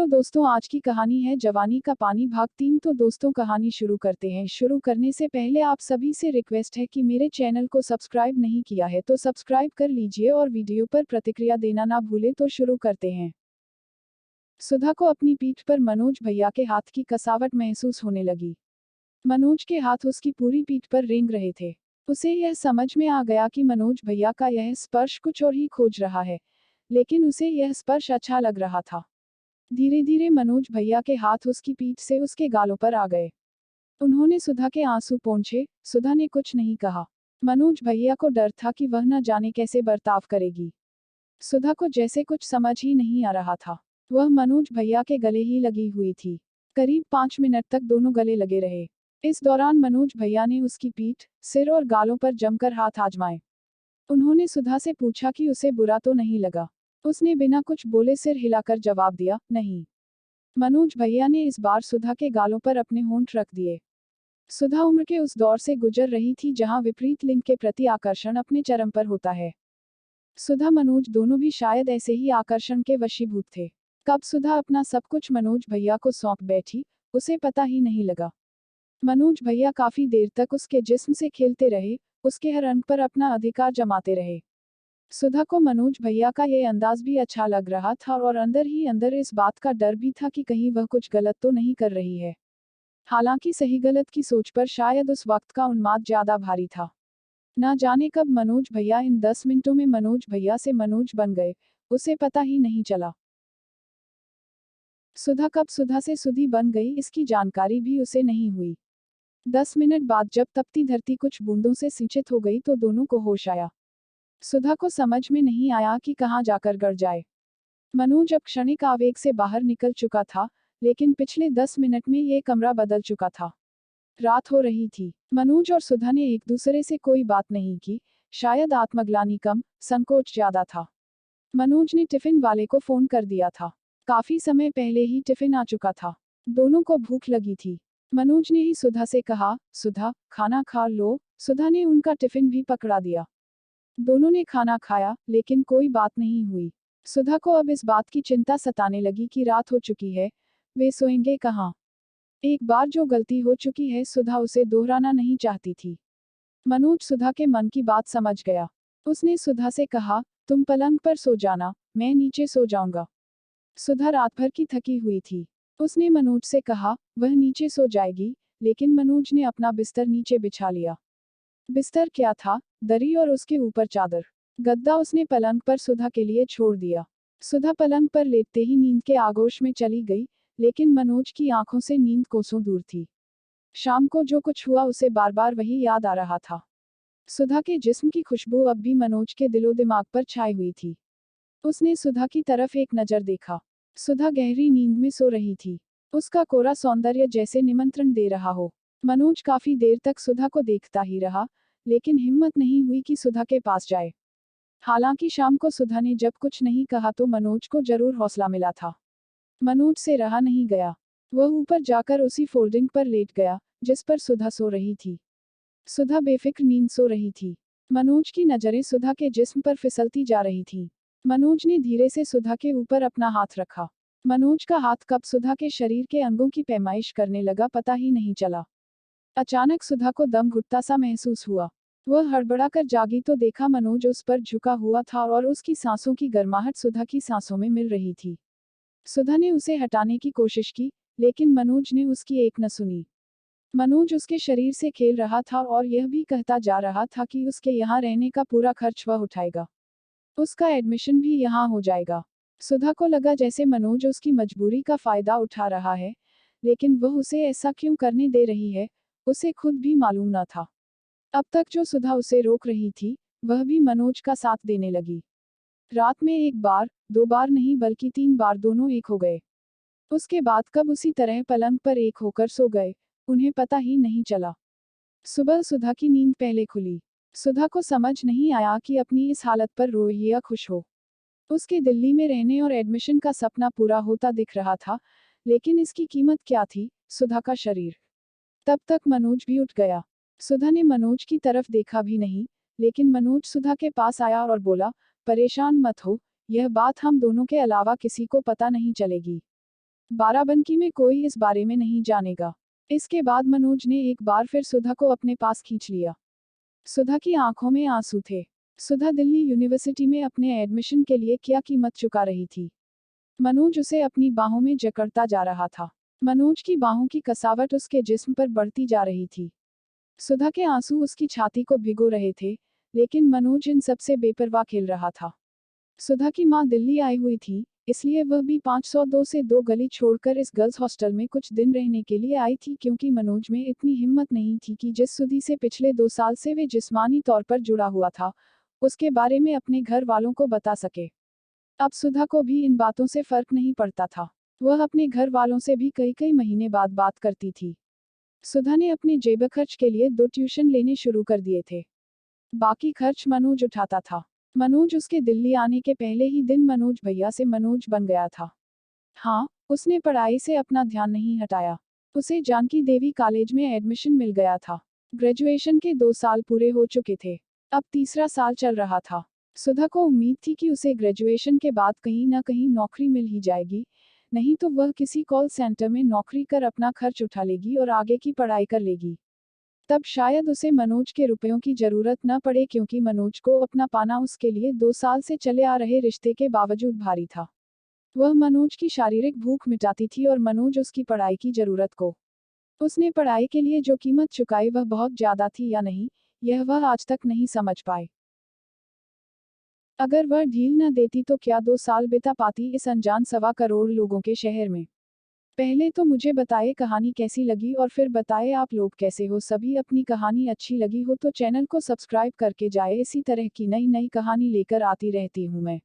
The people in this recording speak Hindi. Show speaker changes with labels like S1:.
S1: दोस्तों, आज की कहानी है जवानी का पानी भाग 3। तो दोस्तों, कहानी शुरू करते हैं। शुरू करने से पहले आप सभी से रिक्वेस्ट है कि मेरे चैनल को सब्सक्राइब नहीं किया है तो सब्सक्राइब कर लीजिए और वीडियो पर प्रतिक्रिया देना ना भूले। तो शुरू करते हैं। सुधा को अपनी पीठ पर मनोज भैया के हाथ की कसावट महसूस होने लगी। मनोज के हाथ उसकी पूरी पीठ पर रेंग रहे थे। उसे यह समझ में आ गया कि मनोज भैया का यह स्पर्श कुछ और ही खोज रहा है, लेकिन उसे यह स्पर्श अच्छा लग रहा था। धीरे धीरे मनोज भैया के हाथ उसकी पीठ से उसके गालों पर आ गए। उन्होंने सुधा के आंसू पोंछे। सुधा ने कुछ नहीं कहा। मनोज भैया को डर था कि वह न जाने कैसे बर्ताव करेगी। सुधा को जैसे कुछ समझ ही नहीं आ रहा था। वह मनोज भैया के गले ही लगी हुई थी। करीब 5 मिनट तक दोनों गले लगे रहे। इस दौरान मनोज भैया ने उसकी पीठ, सिर और गालों पर जमकर हाथ आजमाए। उन्होंने सुधा से पूछा कि उसे बुरा तो नहीं लगा। उसने बिना कुछ बोले सिर हिलाकर जवाब दिया, नहीं। मनोज भैया ने इस बार सुधा के गालों पर अपने होंठ रख दिए। सुधा उम्र के उस दौर से गुजर रही थी जहां विपरीत लिंग के प्रति आकर्षण अपने चरम पर होता है। सुधा मनोज दोनों भी शायद ऐसे ही आकर्षण के वशीभूत थे। कब सुधा अपना सब कुछ मनोज भैया को सौंप बैठी, उसे पता ही नहीं लगा। मनोज भैया काफी देर तक उसके जिस्म से खेलते रहे, उसके हर अंग पर अपना अधिकार जमाते रहे। सुधा को मनोज भैया का ये अंदाज भी अच्छा लग रहा था और अंदर ही अंदर इस बात का डर भी था कि कहीं वह कुछ गलत तो नहीं कर रही है। हालांकि सही गलत की सोच पर शायद उस वक्त का उन्माद ज्यादा भारी था। ना जाने कब मनोज भैया इन 10 मिनटों में मनोज भैया से मनोज बन गए, उसे पता ही नहीं चला। सुधा कब सुधा से सुधी बन गई, इसकी जानकारी भी उसे नहीं हुई। 10 मिनट बाद जब तपती धरती कुछ बूंदों से सिंचित हो गई तो दोनों को होश आया। सुधा को समझ में नहीं आया कि कहाँ जाकर गड़ जाए। मनोज अब क्षणिक आवेग से बाहर निकल चुका था, लेकिन पिछले 10 मिनट में ये कमरा बदल चुका था। रात हो रही थी। मनोज और सुधा ने एक दूसरे से कोई बात नहीं की, शायद आत्मग्लानि कम, संकोच ज्यादा था। मनोज ने टिफिन वाले को फोन कर दिया था। काफी समय पहले ही टिफिन आ चुका था। दोनों को भूख लगी थी। मनोज ने ही सुधा से कहा, सुधा, खाना खा लो। सुधा ने उनका टिफिन भी पकड़ा दिया। दोनों ने खाना खाया, लेकिन कोई बात नहीं हुई। सुधा को अब इस बात की चिंता सताने लगी कि रात हो चुकी है, वे सोएंगे कहाँ। एक बार जो गलती हो चुकी है, सुधा उसे दोहराना नहीं चाहती थी। मनोज सुधा के मन की बात समझ गया। उसने सुधा से कहा, तुम पलंग पर सो जाना, मैं नीचे सो जाऊंगा। सुधा रात भर की थकी हुई थी। उसने मनोज से कहा, वह नीचे सो जाएगी, लेकिन मनोज ने अपना बिस्तर नीचे बिछा लिया। बिस्तर क्या था, दरी और उसके ऊपर चादर। गद्दा उसने पलंग पर सुधा के लिए छोड़ दिया। सुधा पलंग पर लेटते ही नींद के आगोश में चली गई, लेकिन मनोज की आंखों से नींद कोसों दूर थी। शाम को जो कुछ हुआ उसे बार बार वही याद आ रहा था। सुधा के जिस्म की खुशबू अब भी मनोज के दिलो दिमाग पर छाई हुई थी। उसने सुधा की तरफ एक नजर देखा। सुधा गहरी नींद में सो रही थी। उसका कोरा सौंदर्य जैसे निमंत्रण दे रहा हो। मनोज काफी देर तक सुधा को देखता ही रहा, लेकिन हिम्मत नहीं हुई कि सुधा के पास जाए। हालांकि शाम को सुधा ने जब कुछ नहीं कहा तो मनोज को जरूर हौसला मिला था। मनोज से रहा नहीं गया। वह ऊपर जाकर उसी फोल्डिंग पर लेट गया, जिस पर सुधा सो रही थी। सुधा बेफिक्र नींद सो रही थी। मनोज की नजरें सुधा के जिस्म पर फिसलती जा रही थीं। मनोज ने धीरे से सुधा के ऊपर अपना हाथ रखा। मनोज का हाथ कब सुधा के शरीर के अंगों की पैमाइश करने लगा, पता ही नहीं चला। अचानक सुधा को दम घुटता सा महसूस हुआ। वह हड़बड़ाकर जागी तो देखा मनोज उस पर झुका हुआ था और उसकी सांसों की गर्माहट सुधा की सांसों में मिल रही थी। सुधा ने उसे हटाने की कोशिश की, लेकिन मनोज ने उसकी एक न सुनी। मनोज उसके शरीर से खेल रहा था और यह भी कहता जा रहा था कि उसके यहाँ रहने का पूरा खर्च वह उठाएगा। उसका एडमिशन भी यहाँ हो जाएगा। सुधा को लगा जैसे मनोज उसकी मजबूरी का फायदा उठा रहा है, लेकिन वह उसे ऐसा क्यों करने दे रही है, उसे खुद भी मालूम न था। अब तक जो सुधा उसे रोक रही थी, वह भी मनोज का साथ देने लगी। रात में एक बार, 2 बार नहीं बल्कि 3 बार दोनों एक हो गए। उसके बाद कब उसी तरह पलंग पर एक होकर सो गए, उन्हें पता ही नहीं चला। सुबह सुधा की नींद पहले खुली। सुधा को समझ नहीं आया कि अपनी इस हालत पर रोए या खुश हो। उसके दिल्ली में रहने और एडमिशन का सपना पूरा होता दिख रहा था, लेकिन इसकी कीमत क्या थी, सुधा का शरीर। तब तक मनोज भी उठ गया। सुधा ने मनोज की तरफ देखा भी नहीं, लेकिन मनोज सुधा के पास आया और बोला, परेशान मत हो, यह बात हम दोनों के अलावा किसी को पता नहीं चलेगी। बाराबंकी में कोई इस बारे में नहीं जानेगा। इसके बाद मनोज ने एक बार फिर सुधा को अपने पास खींच लिया। सुधा की आंखों में आंसू थे। सुधा दिल्ली यूनिवर्सिटी में अपने एडमिशन के लिए क्या कीमत चुका रही थी। मनोज उसे अपनी बाहों में जकड़ता जा रहा था। मनोज की बाहों की कसावट उसके जिस्म पर बढ़ती जा रही थी। सुधा के आंसू उसकी छाती को भिगो रहे थे, लेकिन मनोज इन सबसे बेपरवाह खेल रहा था। सुधा की मां दिल्ली आई हुई थी, इसलिए वह भी 502 से 2 गली छोड़कर इस गर्ल्स हॉस्टल में कुछ दिन रहने के लिए आई थी, क्योंकि मनोज में इतनी हिम्मत नहीं थी कि जिस सुधी से पिछले 2 साल से वे जिस्मानी तौर पर जुड़ा हुआ था, उसके बारे में अपने घर वालों को बता सके। अब सुधा को भी इन बातों से फर्क नहीं पड़ता था। वह अपने घर वालों से भी कई कई महीने बाद बात करती थी। सुधा ने अपने जेब खर्च के लिए 2 ट्यूशन लेने शुरू कर दिए थे। बाकी खर्च मनोज उठाता था। मनोज उसके दिल्ली आने के पहले ही दिन मनोज भैया से मनोज बन गया था। हाँ, उसने पढ़ाई से अपना ध्यान नहीं हटाया। उसे जानकी देवी कॉलेज में एडमिशन मिल गया था। ग्रेजुएशन के 2 साल पूरे हो चुके थे। अब तीसरा साल चल रहा था। सुधा को उम्मीद थी कि उसे ग्रेजुएशन के बाद कहीं ना कहीं नौकरी मिल ही जाएगी, नहीं तो वह किसी कॉल सेंटर में नौकरी कर अपना खर्च उठा लेगी और आगे की पढ़ाई कर लेगी। तब शायद उसे मनोज के रुपयों की जरूरत न पड़े, क्योंकि मनोज को अपना पाना उसके लिए 2 साल से चले आ रहे रिश्ते के बावजूद भारी था। वह मनोज की शारीरिक भूख मिटाती थी और मनोज उसकी पढ़ाई की जरूरत को। उसने पढ़ाई के लिए जो कीमत चुकाई वह बहुत ज्यादा थी या नहीं, यह वह आज तक नहीं समझ पाए। अगर वह ढील न देती तो क्या 2 साल बिता पाती इस अनजान 1.25 करोड़ लोगों के शहर में। पहले तो मुझे बताए कहानी कैसी लगी और फिर बताए आप लोग कैसे हो। सभी अपनी कहानी अच्छी लगी हो तो चैनल को सब्सक्राइब करके जाए। इसी तरह की नई नई कहानी लेकर आती रहती हूँ मैं।